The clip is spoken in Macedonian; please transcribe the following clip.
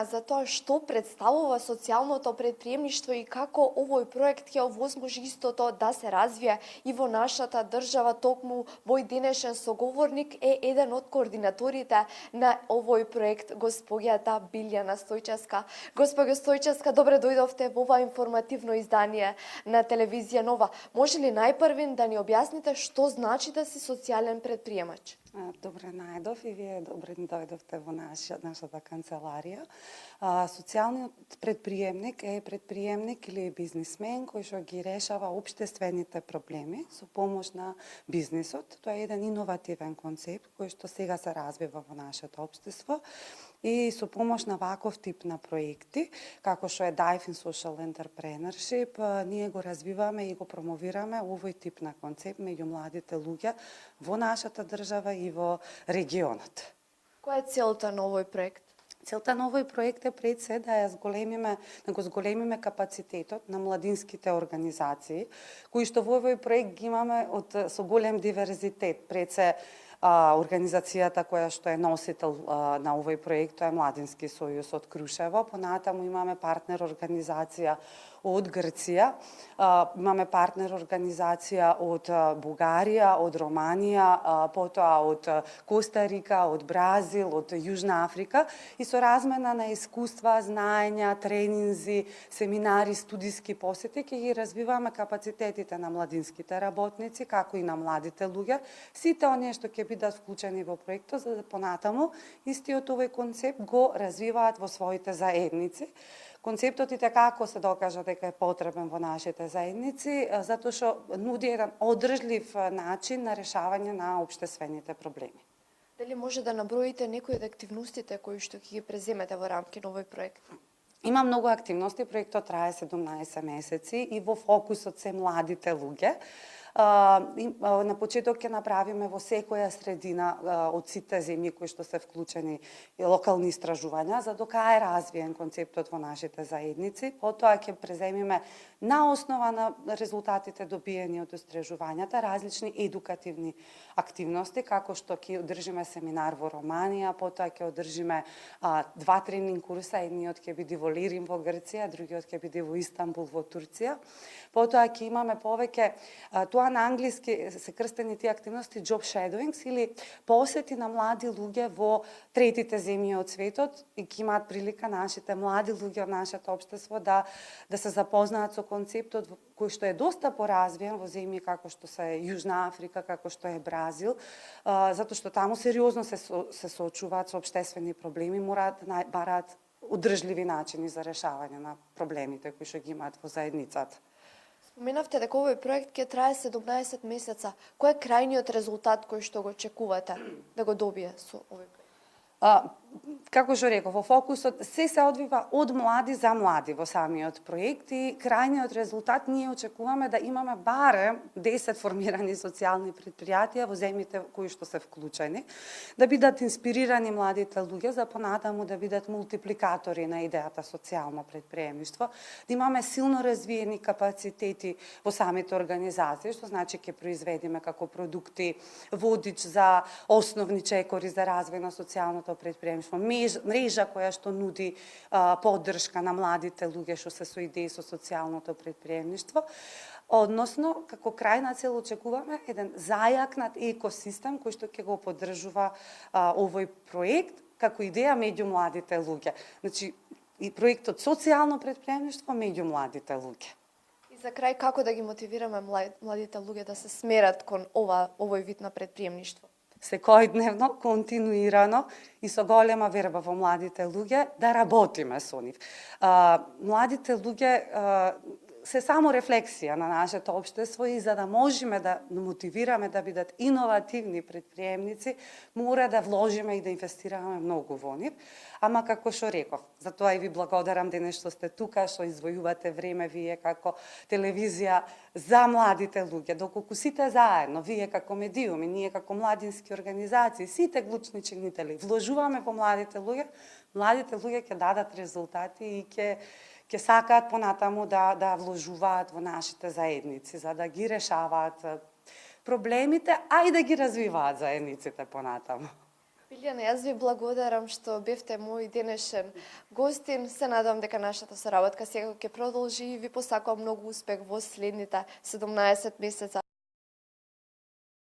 За тоа што представува социјалното претприемништво и како овој проект ќе овозможи истото да се развие и во нашата држава, токму мој денешен соговорник е еден од координаторите на овој проект, госпоѓата Билјана Стојчевска. Госпоѓо Стојчевска, добре дојдовте во ова информативно издание на телевизија Нова. Може ли најпрвин да ни објасните што значи да си социјален претприемач? Добре најдов и вие добре дојдовте во нашата канцеларија. Социјалниот претприемник е претприемник или бизнисмен кој што ги решава општествените проблеми со помош на бизнисот. Тоа е еден иновативен концепт кој што сега се развива во нашето општество и со помош на ваков тип на проекти, како што е Dive in Social Entrepreneurship, ние го развиваме и го промовираме овој тип на концепт меѓу младите луѓе во нашата држава и во регионот. Која е целта на овој проект? Целта на овој проект е пред се да го зголемиме капацитетот на младинските организации, кои што во овој проект ги имаме со голем диверзитет. Пред се организацијата која што е носител на овој проект, тоа е Младински сојуз од Крушево. Понатаму имаме партнер организација од Грција, имаме партнер организација од Бугарија, од Романија, потоа од Коста Рика, од Бразил, од Јужна Африка и со размена на искуства, знаења, тренинзи, семинари, студиски посети ќе ги развиваме капацитетите на младинските работници, како и на младите луѓе, сите оние што ќе бидат вклучени во проектот, за да понатаму истиот овој концепт го развиваат во своите заедници. Концептот и како се докажа дека е потребен во нашите заедници, затоа што нуди еден одржлив начин на решавање на општествените проблеми. Дали може да наброите некои од активностите кои што ќе ги преземете во рамки на овој проект? Има многу активности, проектот трае 17 месеци и во фокусот се младите луѓе. На почеток ќе направиме во секоја средина од сите земји кои што се вклучени локални истражувања за дока е развиен концептот во нашите заедници. Потоа ќе преземиме на основа на резултатите добиени од истражувањата различни едукативни активности, како што ќе одржиме семинар во Романија, потоа ќе одржиме 2 тренинг курса, едниот ќе биде во Лирин во Грција, другиот ќе биде во Истанбул во Турција. Потоа ќе имаме повеќе, тоа на англиски се крстени тие активности job shadowings или посети на млади луѓе во третите земји од светот и ќе имаат прилика нашите млади луѓе од нашето општество да се запознаат со концептот кој што е доста поразвиен во земји како што се Јужна Африка, како што е Бразил, затоа што таму сериозно се соочуваат со општествени проблеми, мораат да бараат одржливи начини за решавање на проблемите кои што ги имаат во заедницата. Споменавте дека овој проект ќе трае 17 месеца. Кој е крајниот резултат кој што го очекувате да го добие со овој проект? Како што реков, во фокусот се одвива од млади за млади во самиот проект и крајниот резултат ние очекуваме да имаме барем 10 формирани социјални претпријатија во земјите кои што се вклучени, да бидат инспирирани младите луѓе за понатаму да бидат мултипликатори на идејата социјално претприемништво, да имаме силно развиени капацитети во самите организации, што значи ќе произведиме како продукти водич за основни чекори за развој на социјалното претприемништво, мрежа која што нуди поддршка на младите луѓе што се со идеи со социјалното претприемништво. Односно, како крајна цел очекуваме еден зајакнат екосистем кој што ќе го поддржува овој проект како идеја меѓу младите луѓе. Значи, и проектот социјално претприемништво меѓу младите луѓе. И за крај, како да ги мотивираме младите луѓе да се смерат кон овој вид на претприемништво? Секојдневно, континуирано и со голема верба во младите луѓе да работиме со нив. Младите луѓе се само рефлексија на нашето општество и за да можеме да мотивираме да бидат иновативни претприемници, мора да вложиме и да инвестираме многу во нив. Ама како што реков, затоа и ви благодарам денес што сте тука, што извојувате време вие како телевизија за младите луѓе, доколку сите заедно, вие како медиуми, ние како младински организации, сите клучни чинители, вложуваме во младите луѓе ќе дадат резултати и ќе сакаат понатаму да вложуваат во нашите заедници, за да ги решаваат проблемите, а и да ги развиваат заедниците понатаму. Билјана, јас ви благодарам што бевте мој денешен гостин. Се надевам дека нашата соработка сега ќе продолжи и ви посакувам многу успех во следните 17 месеца.